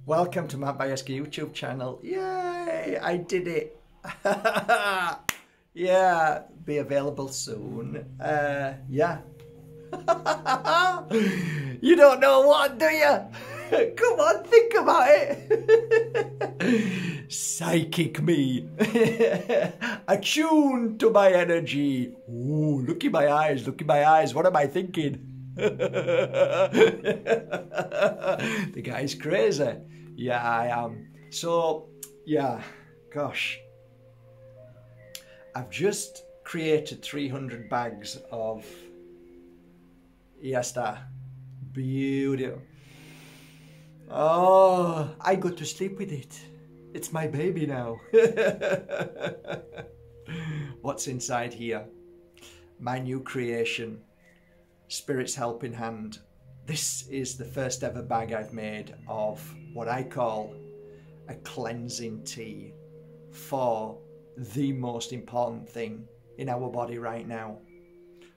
Welcome to my Bajerski YouTube channel. Yay! I did it. Yeah, be available soon. Yeah. You don't know what, do you? Come on, think about it. Psychic me. Attuned to my energy. Ooh, look in my eyes, look in my eyes. What am I thinking? The guy's crazy. Yeah, I am. So, yeah, gosh. I've just created 300 bags of Yasta. Beautiful. Oh, I go to sleep with it. It's my baby now. What's inside here? My new creation. Spirit's helping hand. This is the first ever bag I've made of what I call a cleansing tea for the most important thing in our body right now.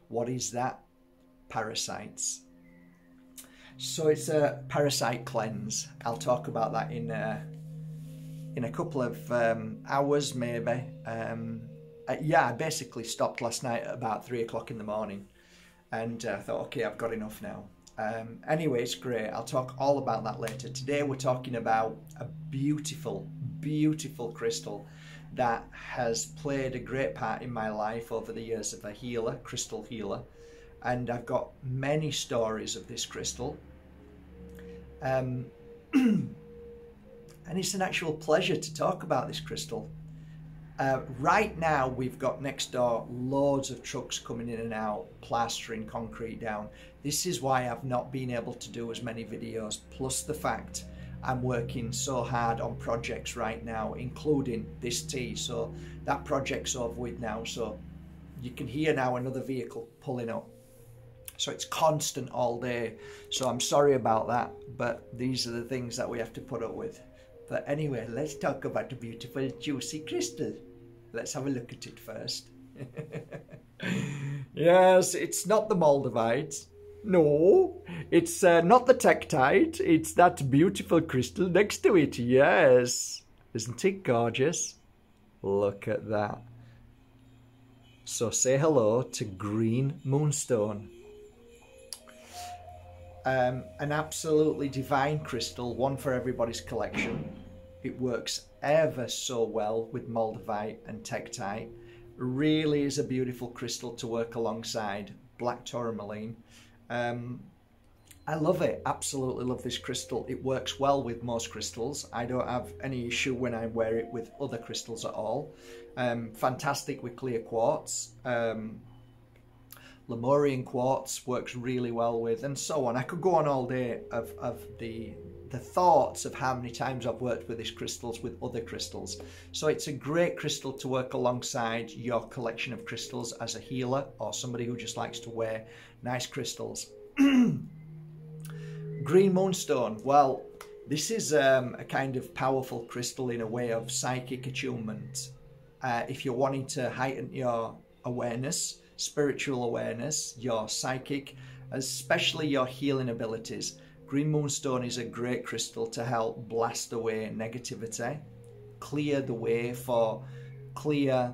What is that? Parasites. So it's a parasite cleanse. I'll talk about that in a couple of hours maybe. Yeah, I basically stopped last night at about 3 o'clock in the morning and I thought, okay, I've got enough now. Anyway, it's great. I'll talk all about that later. Today we're talking about a beautiful, beautiful crystal that has played a great part in my life over the years of a healer, crystal healer. And I've got many stories of this crystal. And it's an actual pleasure to talk about this crystal. Right now, we've got next door loads of trucks coming in and out, plastering concrete down. This is why I've not been able to do as many videos, plus the fact I'm working so hard on projects right now, including this tea. So that project's over with now. So you can hear now another vehicle pulling up. So it's constant all day. So I'm sorry about that, but these are the things that we have to put up with. But anyway, let's talk about the beautiful, juicy crystal. Let's have a look at it first. Yes, it's not the Moldavite. No, it's not the Tektite. It's that beautiful crystal next to it. Yes. Isn't it gorgeous? Look at that. So say hello to green Moonstone. An absolutely divine crystal, one for everybody's collection. It works ever so well with Moldavite and Tektite. Really is a beautiful crystal to work alongside black tourmaline. I love it, absolutely love this crystal. It works well with most crystals. I don't have any issue when I wear it with other crystals at all. Fantastic with clear quartz. Lemurian quartz works really well with, and so on. I could go on all day of the thoughts of how many times I've worked with these crystals with other crystals. So it's a great crystal to work alongside your collection of crystals as a healer or somebody who just likes to wear nice crystals. Green Moonstone. Well, this is a kind of powerful crystal in a way of psychic attunement. If you're wanting to heighten your awareness, spiritual awareness, your psychic, especially your healing abilities, Green Moonstone is a great crystal to help blast away negativity, clear the way for clear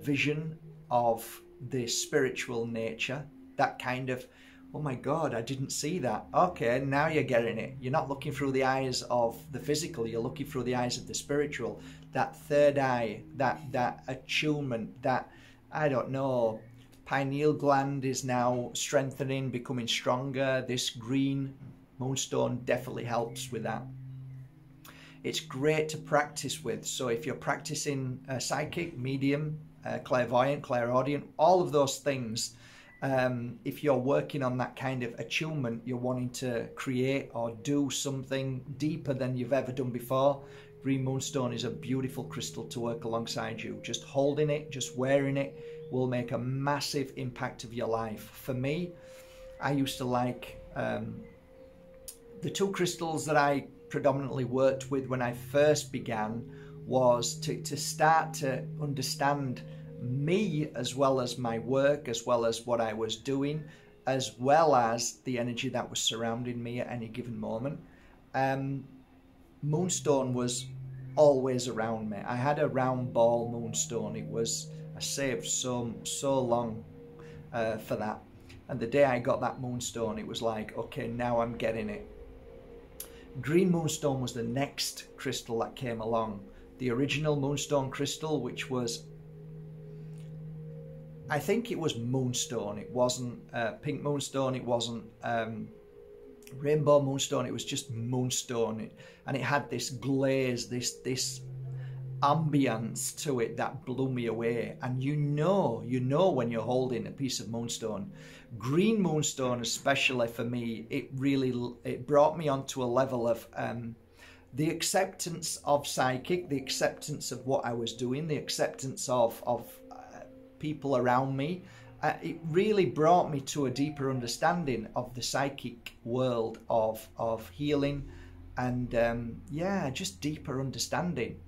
vision of the spiritual nature. That kind of, oh my God, I didn't see that. Okay, now you're getting it. You're not looking through the eyes of the physical, you're looking through the eyes of the spiritual. That third eye, that attunement, that, I don't know, pineal gland is now strengthening, becoming stronger. This green Moonstone definitely helps with that. It's great to practice with. So if you're practicing psychic, medium, clairvoyant, clairaudient, all of those things, if you're working on that kind of attunement, you're wanting to create or do something deeper than you've ever done before, Green Moonstone is a beautiful crystal to work alongside you. Just holding it, just wearing it will make a massive impact of your life. For me, I used to like the two crystals that I predominantly worked with when I first began was to start to understand me as well as my work, as well as what I was doing, as well as the energy that was surrounding me at any given moment. Moonstone was always around me. I had a round ball Moonstone. It was, I saved so long for that. And the day I got that Moonstone, it was like, okay, now I'm getting it. Green Moonstone was the next crystal that came along. The original Moonstone crystal, which was, I think it was Moonstone. It wasn't Pink Moonstone. It wasn't Rainbow Moonstone. It was just Moonstone. And it had this glaze, this ambience to it that blew me away. And you know when you're holding a piece of Moonstone. Green Moonstone, especially for me, it brought me onto a level of the acceptance of psychic, the acceptance of what I was doing, the acceptance of people around me. It really brought me to a deeper understanding of the psychic world, of healing, and yeah, just deeper understanding.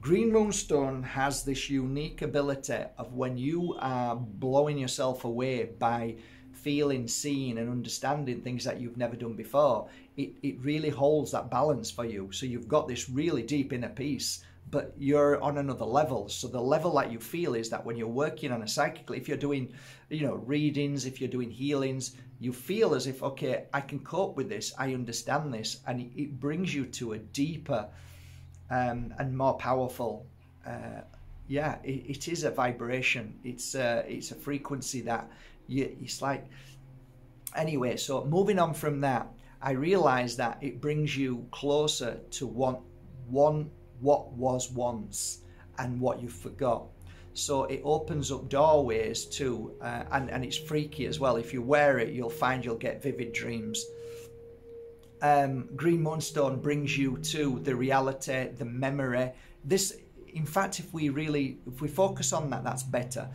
Green Moonstone has this unique ability of when you are blowing yourself away by feeling, seeing and understanding things that you've never done before, it really holds that balance for you. So you've got this really deep inner peace, but you're on another level. So the level that you feel is that when you're working on a psychically, if you're doing, readings, if you're doing healings, you feel as if, okay, I can cope with this, I understand this, and it brings you to a deeper and more powerful, yeah, it is a vibration. It's a frequency that it's like, anyway, so moving on from that, I realized that it brings you closer to what was once and what you forgot. So it opens up doorways to, and it's freaky as well. If you wear it, you'll find you'll get vivid dreams. Green Moonstone brings you to the reality, the memory. This, in fact, if we focus on that, that's better.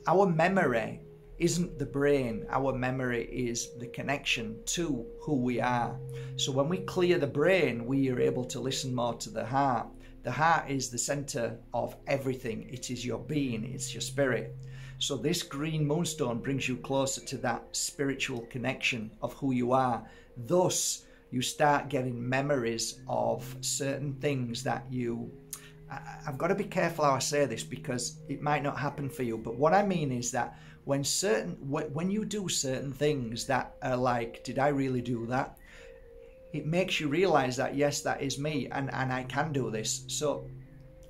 Our memory isn't the brain. Our memory is the connection to who we are. So when we clear the brain, we are able to listen more to the heart. The heart is the center of everything. It is your being, it's your spirit. So this green moonstone brings you closer to that spiritual connection of who you are. Thus, you start getting memories of certain things that I've got to be careful how I say this because it might not happen for you. But what I mean is that when you do certain things that are like, did I really do that? It makes you realize that, yes, that is me and I can do this. So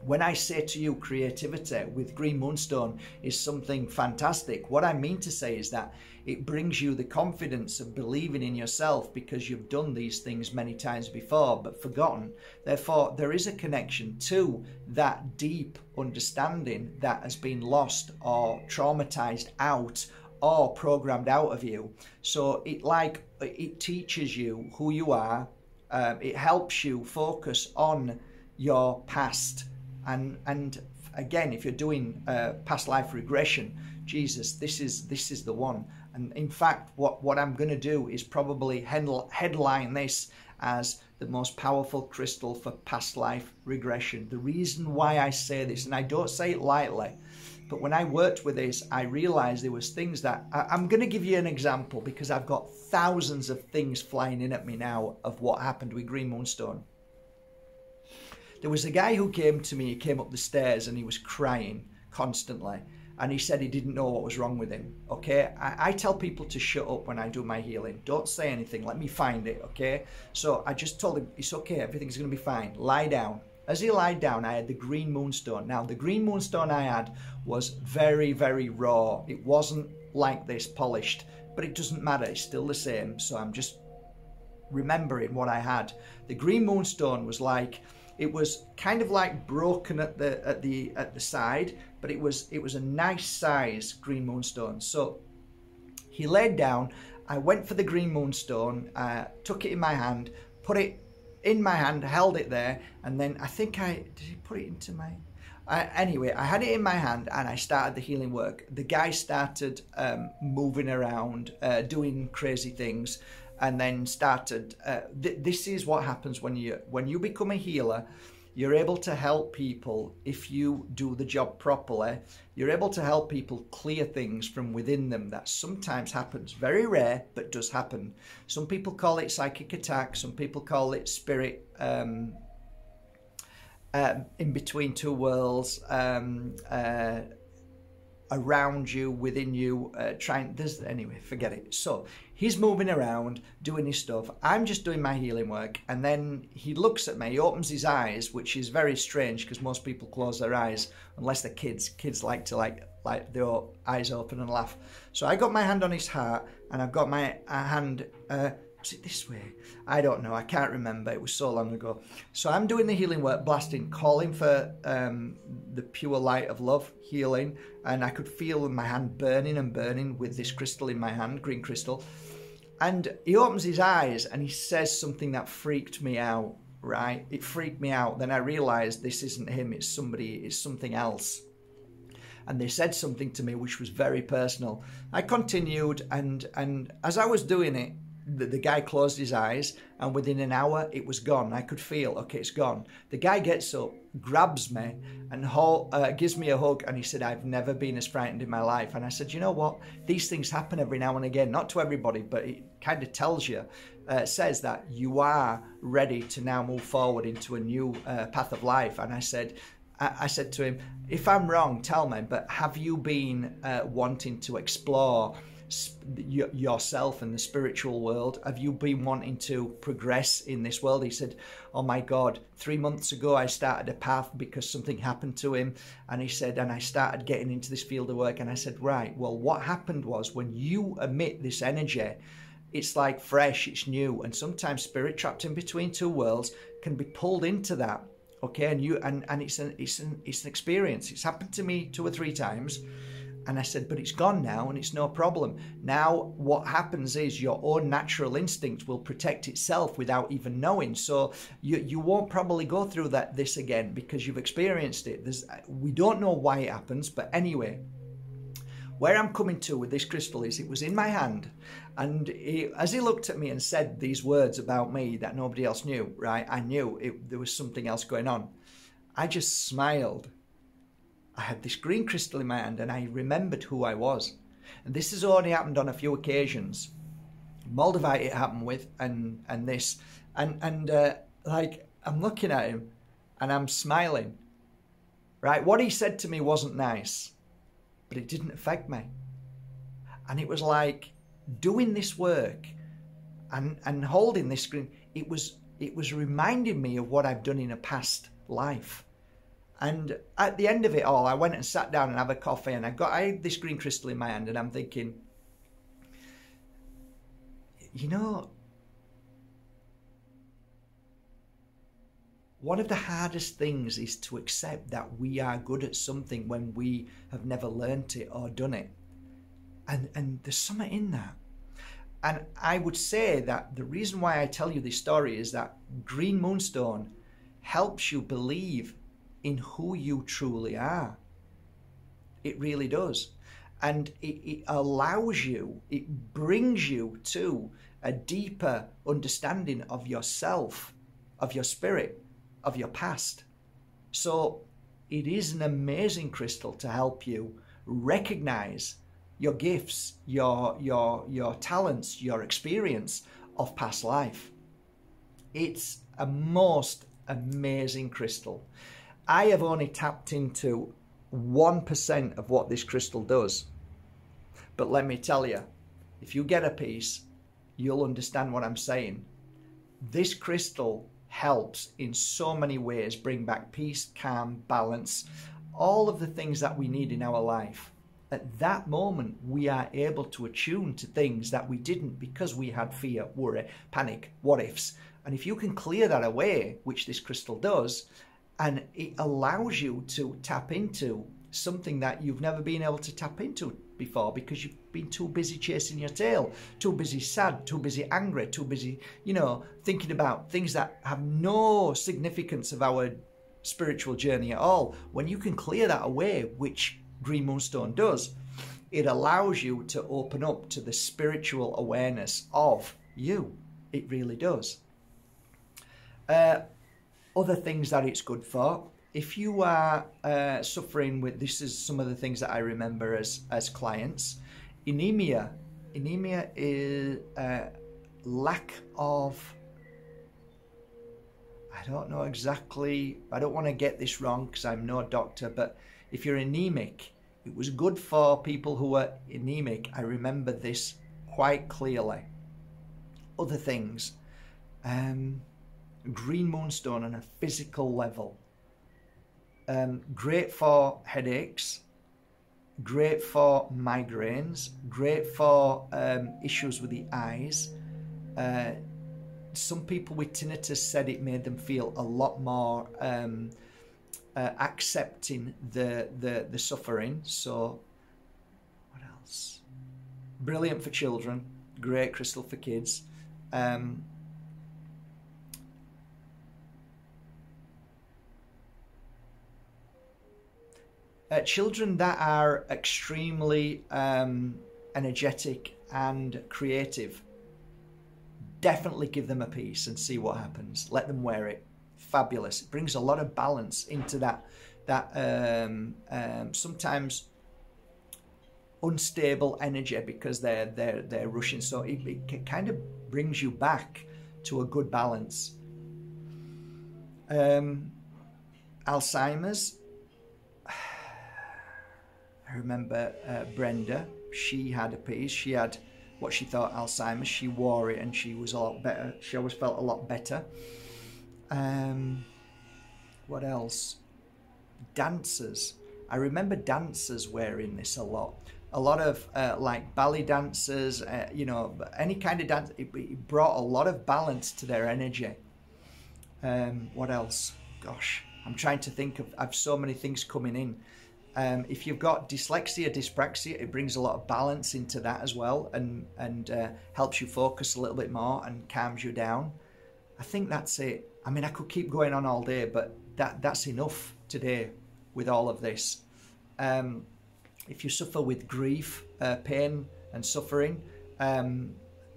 when I say to you creativity with Green Moonstone is something fantastic, what I mean to say is that it brings you the confidence of believing in yourself because you've done these things many times before but forgotten. Therefore, there is a connection to that deep understanding that has been lost or traumatized out or programmed out of you. So it teaches you who you are. It helps you focus on your past. And again, if you're doing past life regression, Jesus, this is the one. And in fact, what I'm going to do is probably headline this as the most powerful crystal for past life regression. The reason why I say this, and I don't say it lightly, but when I worked with this, I realized there was things that I'm going to give you an example because I've got thousands of things flying in at me now of what happened with Green Moonstone. There was a guy who came to me, he came up the stairs and he was crying constantly. And he said he didn't know what was wrong with him, okay? I tell people to shut up when I do my healing. Don't say anything, let me find it, okay? So I just told him, it's okay, everything's gonna be fine, lie down. As he lied down, I had the Green Moonstone. Now, the Green Moonstone I had was very, very raw. It wasn't like this, polished, but it doesn't matter, it's still the same. So I'm just remembering what I had. The Green Moonstone was like, it was kind of like broken at the side, but it was a nice size Green Moonstone. So he laid down. I went for the Green Moonstone, took it in my hand, put it in my hand, held it there, and then I think did he put it into my? Anyway, I had it in my hand and I started the healing work. The guy started moving around, doing crazy things. And then started, this is what happens when you become a healer. You're able to help people if you do the job properly. You're able to help people clear things from within them that sometimes happens. Very rare, but does happen. Some people call it psychic attack. Some people call it spirit in between two worlds, around you, within you, anyway, forget it. So he's moving around, doing his stuff. I'm just doing my healing work. And then he looks at me, he opens his eyes, which is very strange because most people close their eyes, unless they're kids. Kids like to like their eyes open and laugh. So I got my hand on his heart, and I've got my hand, was it this way? I don't know. I can't remember. It was so long ago. So I'm doing the healing work, blasting, calling for the pure light of love, healing. And I could feel my hand burning and burning with this crystal in my hand, green crystal. And he opens his eyes and he says something that freaked me out, right? It freaked me out. Then I realized this isn't him. It's somebody, it's something else. And they said something to me which was very personal. I continued, and as I was doing it, the guy closed his eyes, and within an hour it was gone. I could feel, okay, it's gone. The guy gets up, grabs me, and gives me a hug, and he said, I've never been as frightened in my life. And I said, you know what? These things happen every now and again, not to everybody, but it kind of tells you, says that you are ready to now move forward into a new path of life. And I said to him, if I'm wrong, tell me, but have you been wanting to explore yourself and the spiritual world? Have you been wanting to progress in this world? He said, oh my God, 3 months ago I started a path because something happened to him. And he said, and I started getting into this field of work. And I said, right, well, what happened was when you emit this energy, it's like fresh, it's new. And sometimes spirit trapped in between two worlds can be pulled into that. Okay, and it's an experience. It's happened to me 2 or 3 times. And I said, but it's gone now and it's no problem. Now what happens is your own natural instinct will protect itself without even knowing. So you won't probably go through this again because you've experienced it. We don't know why it happens, but anyway, where I'm coming to with this crystal is it was in my hand. And as he looked at me and said these words about me that nobody else knew, right? I knew there was something else going on. I just smiled. I had this green crystal in my hand and I remembered who I was. And this has only happened on a few occasions. Moldavite it happened with, and this. And like, I'm looking at him and I'm smiling. Right? What he said to me wasn't nice, but it didn't affect me. And it was like doing this work and holding this screen. It was reminding me of what I've done in a past life. And at the end of it all, I went and sat down and had a coffee, and I had this green crystal in my hand, and I'm thinking, you know, one of the hardest things is to accept that we are good at something when we have never learnt it or done it. And there's something in that. And I would say that the reason why I tell you this story is that green moonstone helps you believe in who you truly are. It really does. And it allows you, it brings you to a deeper understanding of yourself, of your spirit, of your past. So it is an amazing crystal to help you recognize your gifts, your talents, your experience of past life. It's a most amazing crystal. I have only tapped into 1% of what this crystal does. But let me tell you, if you get a piece, you'll understand what I'm saying. This crystal helps in so many ways bring back peace, calm, balance, all of the things that we need in our life. At that moment, we are able to attune to things that we didn't because we had fear, worry, panic, what ifs. And if you can clear that away, which this crystal does, and it allows you to tap into something that you've never been able to tap into before because you've been too busy chasing your tail, too busy sad, too busy angry, too busy, thinking about things that have no significance of our spiritual journey at all. When you can clear that away, which green moonstone does, it allows you to open up to the spiritual awareness of you. It really does. Other things that it's good for. If you are suffering with, this is some of the things that I remember as clients, anemia. Anemia is lack of, I don't know exactly, I don't want to get this wrong because I'm no doctor, but if you're anemic, it was good for people who are anemic. I remember this quite clearly. Other things, green moonstone on a physical level. Great for headaches, great for migraines, great for issues with the eyes. Some people with tinnitus said it made them feel a lot more accepting the suffering. So what else? Brilliant for children, great crystal for kids. Children that are extremely energetic and creative, definitely give them a piece and see what happens. Let them wear it. Fabulous. It brings a lot of balance into that sometimes unstable energy because they're rushing. So it kind of brings you back to a good balance. Alzheimer's. I remember Brenda, she had a piece. She had what she thought Alzheimer's. She wore it and she was a lot better. She always felt a lot better. What else? Dancers. I remember dancers wearing this a lot. A lot of like ballet dancers, you know, any kind of dance. It brought a lot of balance to their energy. What else? Gosh, I'm trying to think of. I've so many things coming in. If you've got dyslexia, dyspraxia, it brings a lot of balance into that as well, and helps you focus a little bit more and calms you down. I think that's it. I mean, I could keep going on all day, but that's enough today with all of this. If you suffer with grief, pain and suffering,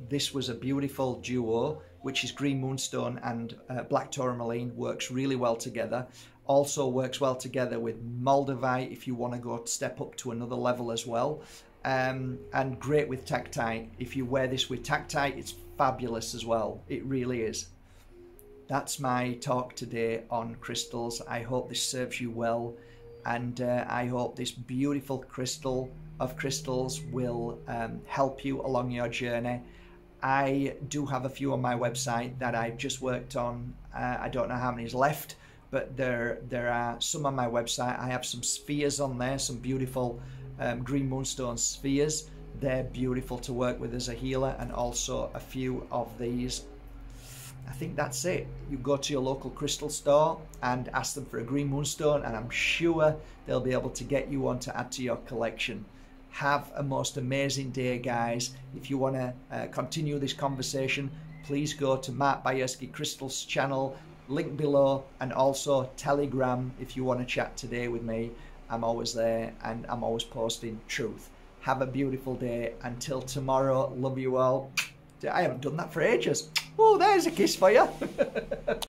this was a beautiful duo, which is green moonstone and black tourmaline. Works really well together. Also works well together with Moldavite if you want to go step up to another level as well. And great with Tactite. If you wear this with Tactite, it's fabulous as well. It really is. That's my talk today on crystals. I hope this serves you well, and I hope this beautiful crystal of crystals will help you along your journey. I do have a few on my website that I've just worked on. I don't know how many is left, but there are some on my website. I have some spheres on there, some beautiful green moonstone spheres. They're beautiful to work with as a healer, and also a few of these. I think that's it. You go to your local crystal store and ask them for a green moonstone, and I'm sure they'll be able to get you one to add to your collection. Have a most amazing day, guys. If you want to continue this conversation, please go to Mark Bajerski Crystals channel, link below, and also Telegram if you want to chat today with me. I'm always there and I'm always posting truth. Have a beautiful day. Until tomorrow, love you all. I haven't done that for ages. Oh, there's a kiss for you.